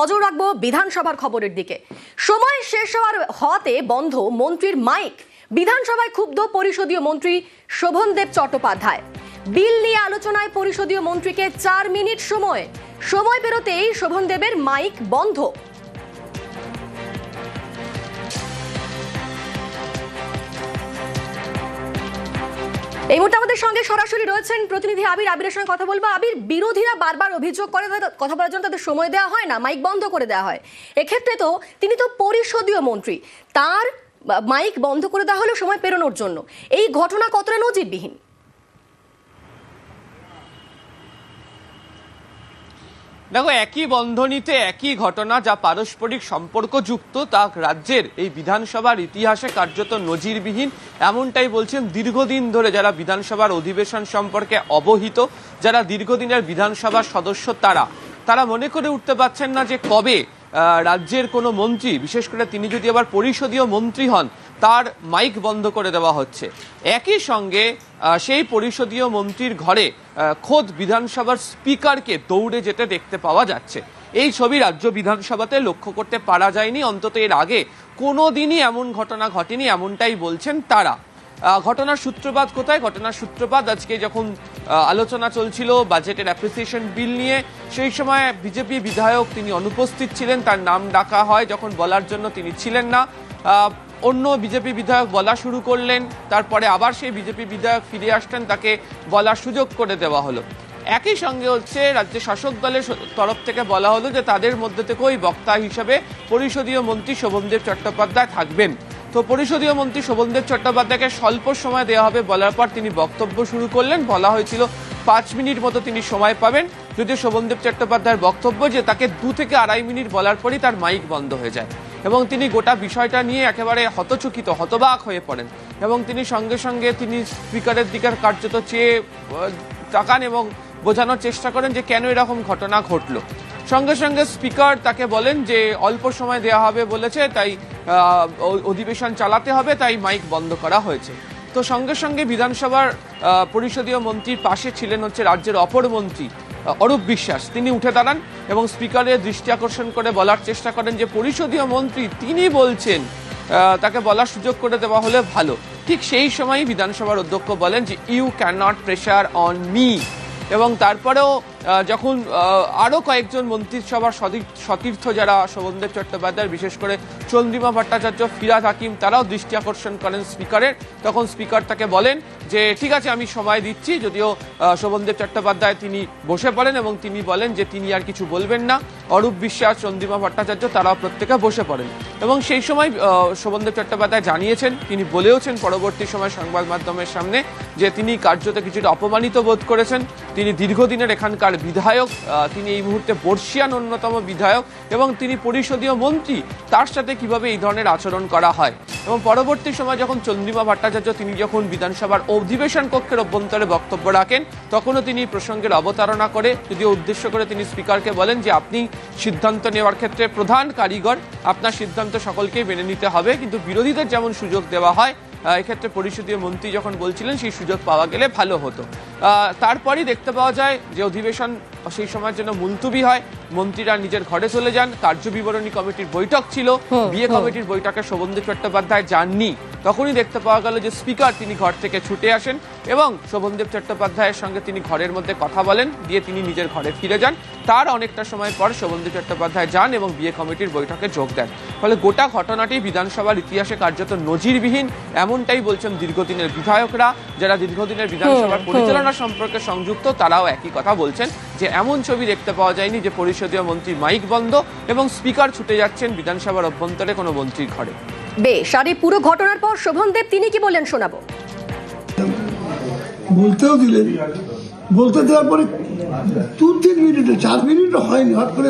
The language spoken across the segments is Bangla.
নজর রাখবো বিধানসভার খবরের দিকে। সময় শেষ হওয়াতে বন্ধ মন্ত্রীর মাইক। বিধানসভায় ক্ষুব্ধ পরিষদীয় মন্ত্রী শোভনদেব চট্টোপাধ্যায়। বিল নিয়ে আলোচনায় পরিষদীয় মন্ত্রীকে 4 মিনিট সময় পেরোতেই শোভনদেবের মাইক বন্ধ। এই মুহূর্তে আমাদের সঙ্গে সরাসরি রয়েছেন প্রতিনিধি আবিরের সঙ্গে কথা বলবো। আবির, বিরোধীরা বারবার অভিযোগ করে কথা বলার জন্য তাদের সময় দেওয়া হয় না, মাইক বন্ধ করে দেওয়া হয়। এক্ষেত্রে তো তিনি তো পরিষদীয় মন্ত্রী, তার মাইক বন্ধ করে দেওয়া হলো সময় পেরোনোর জন্য। এই ঘটনা কতটা নজিরবিহীন? দেখো, একই বন্ধনীতে একই ঘটনা যা পারস্পরিক সম্পর্কযুক্ত, তা রাজ্যের এই বিধানসভার ইতিহাসে কার্যত নজিরবিহীন। এমনটাই বলছেন দীর্ঘদিন ধরে যারা বিধানসভার অধিবেশন সম্পর্কে অবহিত, যারা দীর্ঘদিনের বিধানসভার সদস্য, তারা মনে করে উঠতে পারছেন না যে কবে রাজ্যের কোনো মন্ত্রী, বিশেষ করে তিনি যদি আবার পরিষদীয় মন্ত্রী হন, তার মাইক বন্ধ করে দেওয়া হচ্ছে। একই সঙ্গে সেই পরিষদীয় মন্ত্রীর ঘরে খোদ বিধানসভার স্পিকারকে দৌড়ে যেতে দেখতে পাওয়া যাচ্ছে। এই ছবি রাজ্য বিধানসভাতে লক্ষ্য করতে পারা যায়নি, অন্তত এর আগে কোনো দিনই এমন ঘটনা ঘটেনি, এমনটাই বলছেন তারা। ঘটনার সূত্রপাত কোথায়? ঘটনার সূত্রপাত আজকে যখন আলোচনা চলছিল বাজেটের অ্যাপ্রিসিয়েশন বিল নিয়ে, সেই সময় বিজেপি বিধায়ক তিনি অনুপস্থিত ছিলেন, তার নাম ডাকা হয়, যখন বলার জন্য তিনি ছিলেন না। অন্য বিজেপি বিধায়ক বলা শুরু করলেন, তারপরে আবার সেই বিজেপি বিধায়ক ফিরে আসলেন, তাকে বলার সুযোগ করে দেওয়া হলো। একই সঙ্গে হচ্ছে রাজ্য শাসক দলের তরফ থেকে বলা হলো যে তাদের মধ্যে থেকে ওই বক্তা হিসেবে পরিষদীয় মন্ত্রী শোভনদেব চট্টোপাধ্যায় থাকবেন। তো পরিষদীয় মন্ত্রী শোভনদেব চট্টোপাধ্যায়কে স্বল্প সময় দেওয়া হবে বলার পর তিনি বক্তব্য শুরু করলেন। বলা হয়েছিল 5 মিনিট মতো তিনি সময় পাবেন। যদিও শোভনদেব চট্টোপাধ্যায়ের বক্তব্য যে তাকে 2 থেকে 2.5 মিনিট বলার পরই তার মাইক বন্ধ হয়ে যায়, এবং তিনি গোটা বিষয়টা নিয়ে একেবারে হতচকিত, হতবাক হয়ে পড়েন, এবং তিনি সঙ্গে সঙ্গে তিনি স্পিকারের দিকে কার্যত চেয়ে তাকান এবং বোঝানোর চেষ্টা করেন যে কেন এরকম ঘটনা ঘটলো। সঙ্গে সঙ্গে স্পিকার তাকে বলেন যে অল্প সময় দেওয়া হবে বলেছে, তাই অধিবেশন চালাতে হবে, তাই মাইক বন্ধ করা হয়েছে। তো সঙ্গে সঙ্গে বিধানসভার পরিষদীয় মন্ত্রীর পাশে ছিলেন হচ্ছে রাজ্যের অপর মন্ত্রী অরূপ বিশ্বাস। তিনি উঠে দাঁড়ান এবং স্পিকারের দৃষ্টি আকর্ষণ করে বলার চেষ্টা করেন যে পরিষদীয় মন্ত্রী তিনি বলছেন, তাকে বলার সুযোগ করে দেওয়া হলে ভালো। ঠিক সেই সময়ই বিধানসভার অধ্যক্ষ বলেন যে you can not pressure on me. এবং তারপরেও যখন আরও কয়েকজন মন্ত্রিসভার সতীর্থ যারা শোভনদেব চট্টোপাধ্যায়, বিশেষ করে চন্দ্রিমা ভট্টাচার্য, ফিরহাদ হাকিম, তারাও দৃষ্টি আকর্ষণ করেন স্পিকারের, তখন স্পিকার তাকে বলেন যে ঠিক আছে আমি সময় দিচ্ছি। যদিও শোভনদেব চট্টোপাধ্যায় তিনি বসে পড়েন এবং তিনি বলেন যে তিনি আর কিছু বলবেন না। অরূপ বিশ্বাস, চন্দ্রিমা ভট্টাচার্য তারাও প্রত্যেকে বসে পড়েন, এবং সেই সময় শোভনদেব চট্টোপাধ্যায় জানিয়েছেন, তিনি বলেওছেন পরবর্তী সময় সংবাদ মাধ্যমের সামনে, যে তিনি কার্যত কিছুটা অপমানিত বোধ করেছেন। তিনি দীর্ঘদিনের এখানকার বিধায়ক, তিনি এই মুহূর্তে বর্ষিয়ান অন্যতম বিধায়ক, এবং তিনি পরিষদীয় মন্ত্রী, তার সাথে কিভাবে এই ধরনের আচরণ করা হয়। এবং পরবর্তী সময় যখন চন্দ্রিমা ভট্টাচার্য তিনি যখন বিধানসভার অধিবেশন কক্ষের অভ্যন্তরে বক্তব্য রাখেন, তখনও তিনি প্রসঙ্গের অবতারণা করে, যদিও উদ্দেশ্য করে, তিনি স্পিকারকে বলেন যে আপনি সিদ্ধান্ত নেওয়ার ক্ষেত্রে প্রধান কারিগর, আপনার সিদ্ধান্ত সকলকেই মেনে নিতে হবে, কিন্তু বিরোধীদের যেমন সুযোগ দেওয়া হয়, এক্ষেত্রে পরিষদীয় মন্ত্রী যখন বলছিলেন সেই সুযোগ পাওয়া গেলে ভালো হতো। তারপরই দেখতে পাওয়া যায় যে অধিবেশন সেই সময়ের জন্য মুলতুবি হয়, মন্ত্রীরা নিজের ঘরে চলে যান। কার্যবিবরণী কমিটির বৈঠক ছিল, বিয়ে কমিটির বৈঠকে শোভনদেব চট্টোপাধ্যায় যাননি। তখনই দেখতে পাওয়া গেল যে স্পিকার তিনি ঘর থেকে ছুটে আসেন এবং শোভনদেব চট্টোপাধ্যায়ের সঙ্গে তিনি ঘরের মধ্যে কথা বলেন, দিয়ে তিনি নিজের ঘরে ফিরে যান। তার অনেকটা সময় পর শোভনদেব চট্টোপাধ্যায় যান এবং বিয়ে কমিটির বৈঠকে যোগ দেন। ফলে গোটা ঘটনাটি বিধানসভার ইতিহাসে কার্যত নজিরবিহীন, এমনটাই বলছেন দীর্ঘদিনের বিধায়করা, যারা দীর্ঘদিনের বিধানসভার পরিচালনা সম্পর্কে সংযুক্ত, তারাও একই কথা বলছেন যে এমন ছবি দেখতে পাওয়া যায়নি যে পরিষদীয় মন্ত্রী মাইক বন্ধ এবং স্পিকার ছুটে যাচ্ছেন বিধানসভার অভ্যন্তরে কোনো মন্ত্রীর ঘরে। বেশ, আর এই পুরো ঘটনার পর শোভনদেব তিনি কি বললেন শোনাবো। বলতেও দিলেন, বলতে দেওয়ার পরে 2-3 মিনিটে, 4 মিনিটও হয়নি, হট করে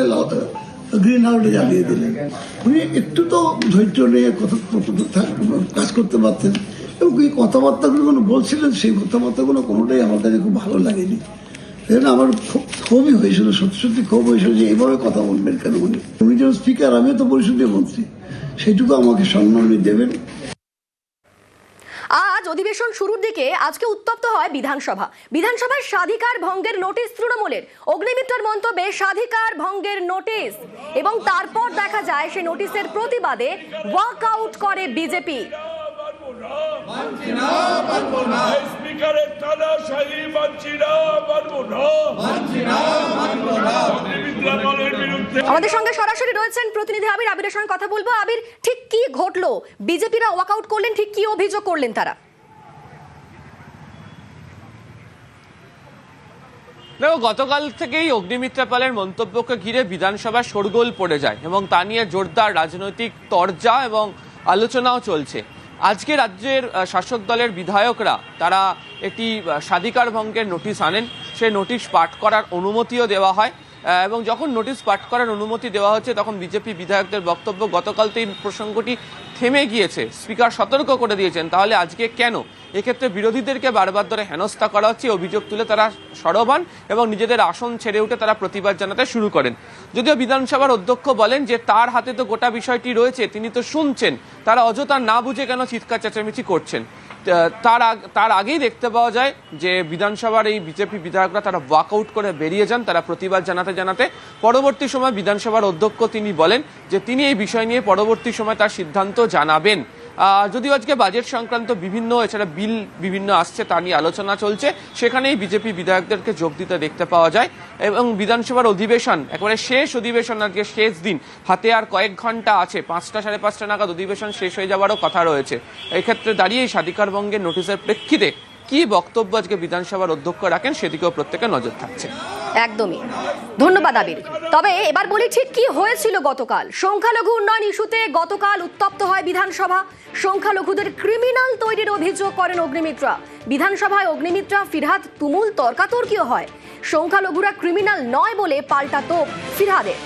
গ্রিন হাউসে জ্বালিয়ে দিলেন। উনি একটু তো ধৈর্য নিয়ে কাজ করতে পারতেন, এবং এই কথাবার্তাগুলো কোনো বলছিলেন, সেই কথাবার্তাগুলো কোনোটাই আমার কাছে খুব ভালো লাগেনি। এই আমার ক্ষোভই হয়েছিল, সত্যি সত্যি ক্ষোভ হয়েছিল যে এইভাবে কথা বলবেন কেন উনি। উনি যেন স্পিকার, আমিও তো পরিষদীয় মন্ত্রী, সেইটুকু আমাকে সম্মান দেবেন। আজ অধিবেশন শুরুর দিকে আজকে উত্তপ্ত হয় বিধানসভায় স্বাধিকার ভঙ্গের নোটিশ তৃণমূলের। অগ্নিমিত্রার মন্তব্যে স্বাধিকার ভঙ্গের নোটিশ, এবং তারপর দেখা যায় সেই নোটিশের প্রতিবাদে ওয়াকআউট করে বিজেপি। আমাদের সঙ্গে সরাসরি রয়েছেন প্রতিনিধি আবিরের সঙ্গে কথা বলবো। আবির, ঠিক কি ঘটলো? বিজেপিরা ওয়াকআউট করলেন, ঠিক কি অভিযোগ করলেন তারা? দেখো, গতকাল থেকেই অগ্নিমিত্রা পালের মন্তব্যকে ঘিরে বিধানসভা শোরগোল পড়ে যায় এবং তা নিয়ে জোরদার রাজনৈতিক তরজা এবং আলোচনাও চলছে। আজকে রাজ্যের শাসক দলের বিধায়করা তারা একটি স্বাধিকার ভঙ্গের নোটিশ আনেন। সেই নোটিশ পাঠ করার অনুমতিও দেওয়া হয় এবং যখন নোটিশ পাঠ করার অনুমতি দেওয়া হচ্ছে তখন বিজেপি বিধায়কদের বক্তব্য, গতকাল তো এই প্রসঙ্গটি থেমে গিয়েছে, স্পিকার সতর্ক করে দিয়েছেন, তাহলে আজকে কেন? এক্ষেত্রে বিরোধীদেরকে বারবার ধরে হেনস্থা করা হচ্ছে, অভিযোগ তুলে তারা সরব হন এবং নিজেদের আসন ছেড়ে উঠে তারা প্রতিবাদ জানাতে শুরু করেন। যদিও বিধানসভার অধ্যক্ষ বলেন যে তার হাতে তো গোটা বিষয়টি রয়েছে, তিনি তো শুনছেন, তারা অযথা না বুঝে কেন চিৎকার চেঁচামেচি করছেন। তার আগেই দেখতে পাওয়া যায় যে বিধানসভার এই বিজেপি বিধায়করা তারা ওয়াকআউট করে বেরিয়ে যান। তারা প্রতিবাদ জানাতে পরবর্তী সময় বিধানসভার অধ্যক্ষ তিনি বলেন যে তিনি এই বিষয় নিয়ে পরবর্তী সময় তার সিদ্ধান্ত জানাবেন। যদিও আজকে বাজেট সংক্রান্ত এছাড়া বিল বিভিন্ন আসছে, তা নিয়ে আলোচনা চলছে, সেখানেই বিজেপি বিধায়কদেরকে যোগ দিতে দেখতে পাওয়া যায় এবং বিধানসভার অধিবেশন একেবারে শেষ অধিবেশন, আজকে শেষ দিন, হাতে আর কয়েক ঘন্টা আছে, 5টা সাড়ে 5টা নাগাদ অধিবেশন শেষ হয়ে যাওয়ারও কথা রয়েছে। এক্ষেত্রে দাঁড়িয়ে স্বাধিকার ভঙ্গের নোটিশের প্রেক্ষিতে কি বক্তব্য আজকে বিধানসভার অধ্যক্ষ রাখেন সেদিকেও প্রত্যেকের নজর থাকছে। একদমই, ধন্যবাদ আবির। তবে এবার বলি, ঠিক কি হয়েছিল গতকাল? সংখ্যালঘু উন্নয়ন ইস্যুতে গতকাল উত্তপ্ত হয় বিধানসভা। সংখ্যালঘুদের ক্রিমিনাল তৈরির অভিযোগ করেন অগ্নিমিত্রা। বিধানসভায় অগ্নিমিত্রা ফিরহাদ তুমুল তর্কাতর্কিও হয়। সংখ্যালঘুরা ক্রিমিনাল নয় বলে পাল্টা তোপ ফিরহাদের।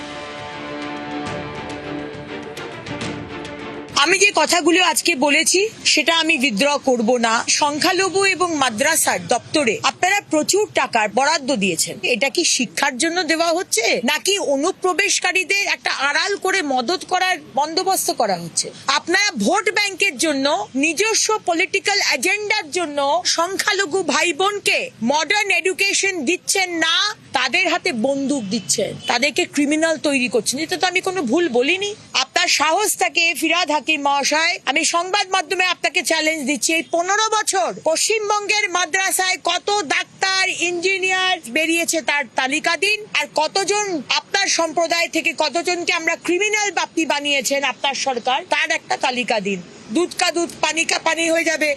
আমি যে কথাগুলো আজকে বলেছি সেটা আমি উইথড্র করব না। সংখ্যালঘু এবং মাদ্রাসার দপ্তরে আপনারা প্রচুর টাকার বরাদ্দ দিয়েছেন, এটা কি শিক্ষার জন্য দেওয়া হচ্ছে নাকি অনুপ্রবেশকারীদের একটা আড়াল করে মদত করার বন্দোবস্ত করা হচ্ছে? আপনারা ভোট ব্যাংকের জন্য, নিজস্ব পলিটিক্যাল এজেন্ডার জন্য সংখ্যালঘু ভাই বোনকে মডার্ন এডুকেশন দিচ্ছেন না, তাদের হাতে বন্দুক দিচ্ছেন, তাদেরকে ক্রিমিনাল তৈরি করছেন। এটা তো আমি কোনো ভুল বলিনি। আপনার সাহস থাকে ফিরহাদ হাকিম মহাশয়, আমি সংবাদ মাধ্যমে আপনাকে চ্যালেঞ্জ দিচ্ছি, এই 15 বছর পশ্চিমবঙ্গের মাদ্রাসায় কত ডাক্তার ইঞ্জিনিয়ার বেরিয়েছে তার তালিকা দিন, আর কতজন আপনার সম্প্রদায় থেকে কতজনকে আমরা ক্রিমিনাল বাপ্পি বানিয়েছেন আপনার সরকার, তার একটা তালিকা দিন। দুধ কা দুধ পানি কা পানি হয়ে যাবে।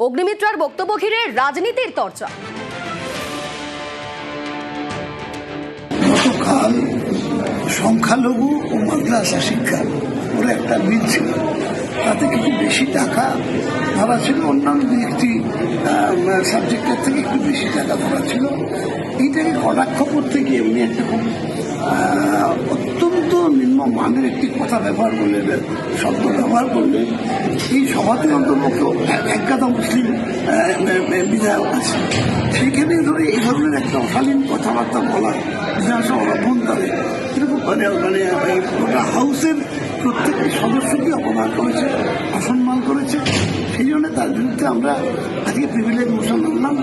অগ্নিমিত্রার বক্তব্য ঘিরে রাজনীতির চর্চা। গতকাল সংখ্যালঘু ও মাদ্রাসা শিক্ষা ওর একটা বিল ছিল, তাতে কিছু বেশি টাকা ধরা ছিল, অন্যান্য একটি সাবজেক্টের থেকে একটু বেশি টাকা ধরা ছিল। এইটাকে কটাক্ষ করতে গিয়ে উনি একটা খুব অত্যন্ত নিম্নমানের একটি কথা ব্যবহার করলেন, শব্দ ব্যবহার করলেন। এই সভাতে অন্তর্পক্ষে একগাদা মুসলিম বিধায়ক আছে, সেইখানে ধরে এই ধরনের একটা অশালীন কথাবার্তা বলা বিধানসভার অভ্যন্তরে এরকম মানে হাউসের প্রত্যেকটি সদস্যকে অপমান করেছে, অসম্মান করেছে। সেই জন্য তার বিরুদ্ধে আমরা আজকে প্রিভিলেজ মোশন আনলাম।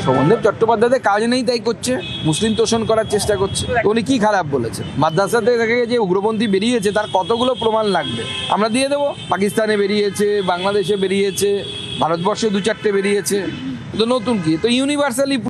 শোভনদেব চট্টোপাধ্যায়দের কাজ নেই, তাই করছে, মুসলিম তোষণ করার চেষ্টা করছে। উনি কি খারাপ বলেছে? মাদ্রাসাতে থেকে যে উগ্রপন্থী বেরিয়েছে তার কতগুলো প্রমাণ লাগবে আমরা দিয়ে দেবো। পাকিস্তানে বেরিয়েছে, বাংলাদেশে বেরিয়েছে, ভারতবর্ষে 2-4টে বেরিয়েছে, তো নতুন কি? তো ইউনিভার্সালি